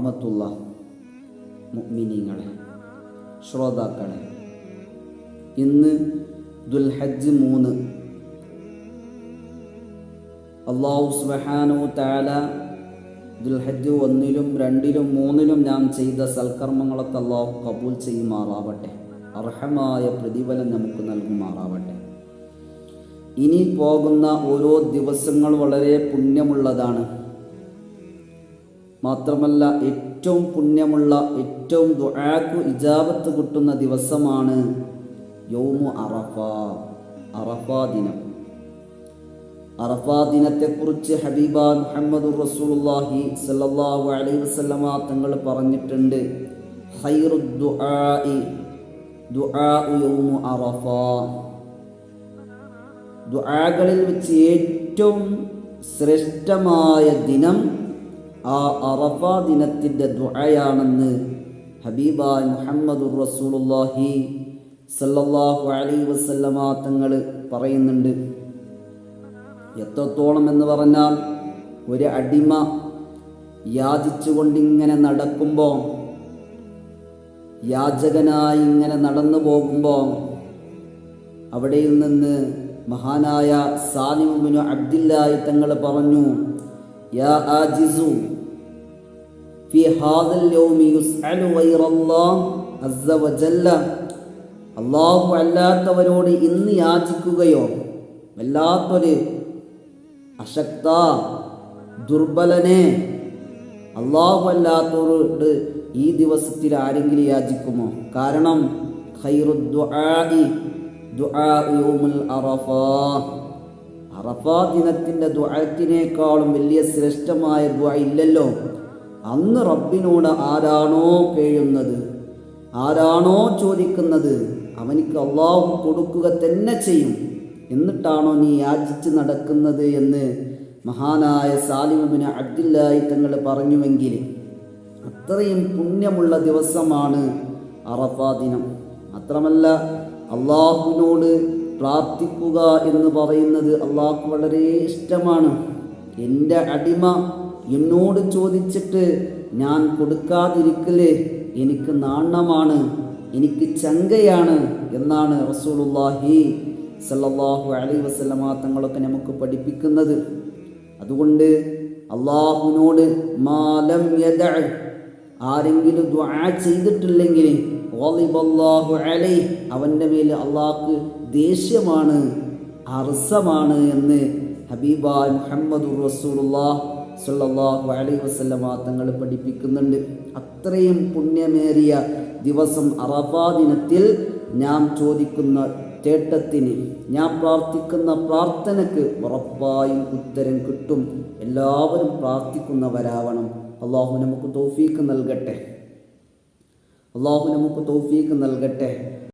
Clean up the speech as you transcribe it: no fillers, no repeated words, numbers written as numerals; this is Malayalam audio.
വറഹ്മത്തുള്ളാഹി. മുഅ്മിനീങ്ങളെ, ശ്രോതാക്കളെ, ഇന്ന് ദുൽഹജ്ജ് 3. അല്ലാഹു സുബ്ഹാനഹു തആല ദുൽഹജ്ജ് 1-ലും 2-ലും 3-ലും നാം ചെയ്ത സൽക്കർമ്മങ്ങളൊക്കെ അല്ലാഹു കബൂൽ ചെയ്യുമാറാവട്ടെ. അർഹമായ പ്രതിഫലം നമുക്ക് നൽകുമാറാവട്ടെ. ഇനി പോകുന്ന ഓരോ ദിവസങ്ങൾ വളരെ പുണ്യമുള്ളതാണ്. മാത്രമല്ല, ഏറ്റവും പുണ്യമുള്ള, ഏറ്റവും ദുആക്ക് ഇജാബത്ത് കിട്ടുന്ന ദിവസമാണ് യൗമു അറഫ, അറഫാ ദിനം. അറഫാ ദിനത്തെക്കുറിച്ച് ഹബീബാൻ മുഹമ്മദുർ റസൂലുള്ളാഹി സ്വല്ലല്ലാഹു അലൈഹി വസല്ലമ തങ്ങൾ പറഞ്ഞിട്ടുണ്ട്, ഖൈറുദ് ദുആഇ ദുആഉ യൗമു അറഫ. ദുആകളിൽ വെച്ച് ഏറ്റവും ശ്രേഷ്ഠമായ ദിനം ആ അറഫാ ദിനത്തിൻ്റെ ദുആയാണെന്ന് ഹബീബാൻ മുഹമ്മദുർ റസൂലുള്ളാഹി സല്ലല്ലാഹു അലൈഹി വസല്ലമ തങ്ങൾ പറയുന്നുണ്ട്. എത്രത്തോളം എന്ന് പറഞ്ഞാൽ, ഒരു അടിമ യാചിച്ചുകൊണ്ടിങ്ങനെ നടക്കുമ്പോൾ, യാചകനായി ഇങ്ങനെ നടന്നു പോകുമ്പോൾ, അവിടെയിൽ നിന്ന് മഹാനായ സാലിം ഇബ്നു അബ്ദില്ലാഹി തങ്ങൾ പറഞ്ഞു, യാ ആജിസു ഫി ഹാദൽ യൗമി യുസ്അലു ഗൈറല്ലാഹ് അസ്സ വജല്ല. അല്ലാഹു അല്ലാത്തവരോട് ഇന്ന് യാചിക്കുകയോ, വല്ലാത്തൊരു അശക്ത ദുർബലനെ, അല്ലാഹു അല്ലാത്തവരോട് ഈ ദിവസത്തിൽ ആരെങ്കിലും യാചിക്കുമോ? കാരണം ഖൈറുദ് ദുആഇ ദുആഉ യൗമുൽ അറഫ. അറഫാ ദിനത്തിൻ്റെ ദുആത്തിനേക്കാളും വലിയ ശ്രേഷ്ഠമായ ദുആ ഇല്ലല്ലോ. അന്ന് റബ്ബിനോട് ആരാണോ കേഴുന്നത്, ആരാണോ ചോദിക്കുന്നത്, അവനിക്ക് അല്ലാഹു കൊടുക്കുക തന്നെ ചെയ്യും. എന്നിട്ടാണോ നീ യാചിച്ച് നടക്കുന്നത് എന്ന് മഹാനായ സാലിം ഇബ്നു അബ്ദില്ലാഹി തങ്ങൾ പറഞ്ഞുവെങ്കിൽ, അത്രയും പുണ്യമുള്ള ദിവസമാണ് അറഫാ ദിനം. മാത്രമല്ല, അള്ളാഹുവിനോട് പ്രാർത്ഥിക്കുക എന്ന് പറയുന്നത് അള്ളാഹു വളരെ ഇഷ്ടമാണ്. എൻ്റെ അടിമ എന്നോട് ചോദിച്ചിട്ട് ഞാൻ കൊടുക്കാതിരിക്കല് എനിക്ക് നാണമാണ്, എനിക്ക് ചങ്കയാണ് എന്നാണ് റസൂലുള്ളാഹി സല്ലല്ലാഹു അലൈഹി വസല്ലമ തങ്ങളൊക്കെ നമുക്ക് പഠിപ്പിക്കുന്നത്. അതുകൊണ്ട് അള്ളാഹുവിനോട് മാലം യദഅ, ആരെങ്കിലും ദുആ ചെയ്തിട്ടില്ലെങ്കിൽ ഗളിബല്ലാഹു അലൈഹി, അവൻ്റെ മേൽ അള്ളാഹ്ക്ക് ദേഷ്യമാണ്, അർസമാണ് എന്ന് ഹബീബായ മുഹമ്മദുർ റസൂലുള്ളാഹി സ്വല്ലല്ലാഹു അലൈഹി വസല്ലമ തങ്ങൾ പഠിപ്പിക്കുന്നുണ്ട്. അത്രയും പുണ്യമേറിയ ദിവസം അറഫാ ദിനത്തിൽ നാം ചോദിക്കുന്ന തേട്ടത്തിന്, ഞാൻ പ്രാർത്ഥിക്കുന്ന പ്രാർത്ഥനയ്ക്ക് ഉറപ്പായും ഉത്തരം കിട്ടും. എല്ലാവരും പ്രാർത്ഥിക്കുന്നവരാവണം. അള്ളാഹു നമുക്ക് തൗഫീഖ് നൽകട്ടെ. അള്ളാഹു നമുക്ക് തൗഫീഖ് നൽകട്ടെ.